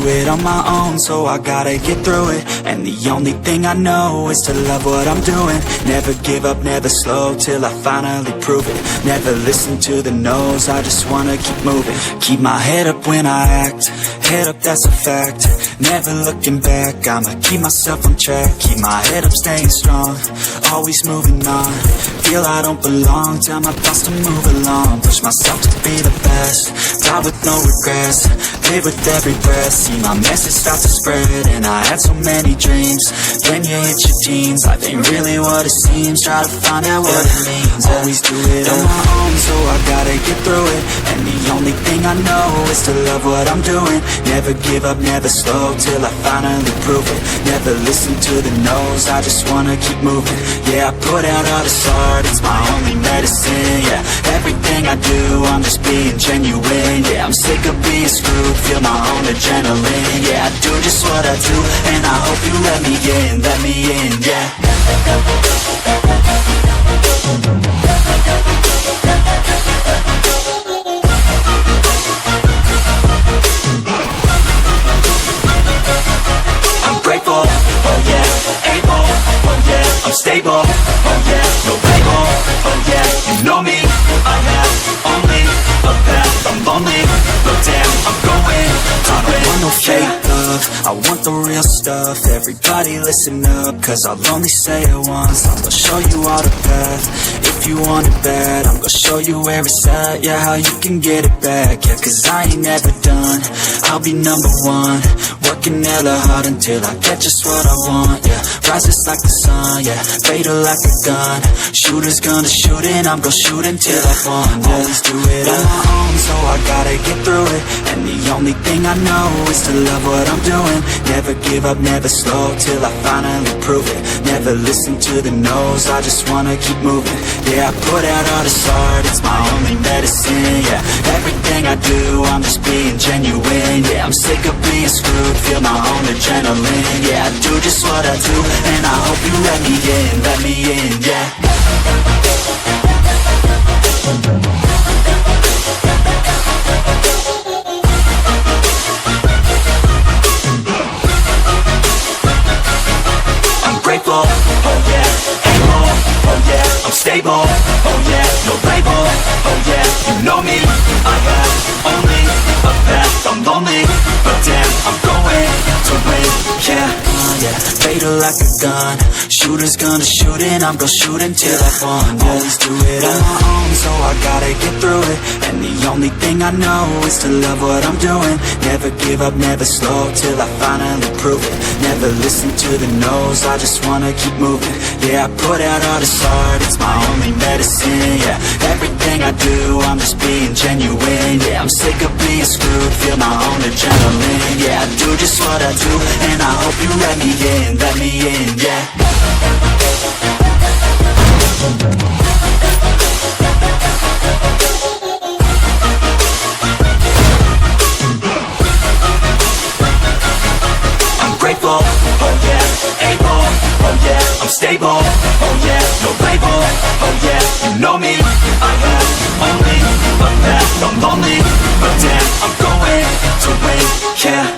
it on my own, so I gotta get through it. And the only thing I know is to love what I'm doing. Never give up, never slow, till I finally prove it. Never listen to the no's, I just wanna keep moving. Keep my head up when I act, head up, that's a fact. Never looking back, I'ma keep myself on track. Keep my head up, staying strong, always moving on. Feel I don't belong, tell my thoughts to move along. Push myself to be the best, die with no regrets. Live with every breath, see my message start to spread. And I had so many dreams, then you hit your teens. Life ain't really what it seems, try to find out what it means. Always do it on my own, so I gotta get through it. And the only thing I know is to love what I'm doing. Never give up, never slow, till I finally prove it. Never listen to the no's, I just wanna keep moving. Yeah, I put out all this art, it's my only medicine. Yeah, everything I do, I'm just being genuine. Yeah, I'm sick of being screwed, feel my own adrenaline. Yeah, I do just what I do, and I hope you let me in, yeah. I'm grateful, oh yeah, able, oh yeah, I'm stable, oh yeah, no label, oh yeah, you know me, I have only a path, I'm lonely, but damn, I'm going to win. I don't want no fake love, I want the real stuff. Everybody listen up, cause I'll only say it once. I'm gonna show you all the path, if you want it bad. I'm gonna show you where it's at, yeah, how you can get it back. Yeah, cause I ain't never done, I'll be number one. Working hella hard until I get just what I want, yeah. Rises like the sun, yeah, fatal like a gun. Shooters gonna shoot and I'm gonna shoot until I fall. Always do it on my own, so I gotta get through it. And the only thing I know is to love what I'm doing. Never give up, never slow, till I finally prove it. Never listen to the no's, I just wanna keep moving. Yeah, I put out all this art, it's my only medicine. Yeah, everything I do, I'm just being genuine. Yeah, I'm sick of being screwed, feel my own adrenaline. Yeah, I do just what I do, and I hope you let me in, yeah. I'm grateful, oh yeah, able, oh yeah, I'm stable, oh yeah, no label, oh yeah, you know me, I have only a path, I'm lonely, but damn, I'm going to win, yeah. Yeah, fatal like a gun. Shooters gonna shoot and I'm gonna shoot until I fall. Always do it on my own, so I gotta get through it. And the only thing I know is to love what I'm doing. Never give up, never slow, till I finally prove it. Never listen to the no's, I just wanna keep moving. Yeah, I put out all this art, it's my only medicine. Yeah, everything I do, I'm just being genuine. Yeah, I'm sick of being screwed, feel my own adrenaline. Yeah, I do just what I do, and I hope you let me in, yeah. I'm grateful, oh yeah, able, oh yeah, I'm stable, oh yeah, no label, oh yeah, you know me, I have only a path, I'm lonely, but damn, I'm going to win, yeah.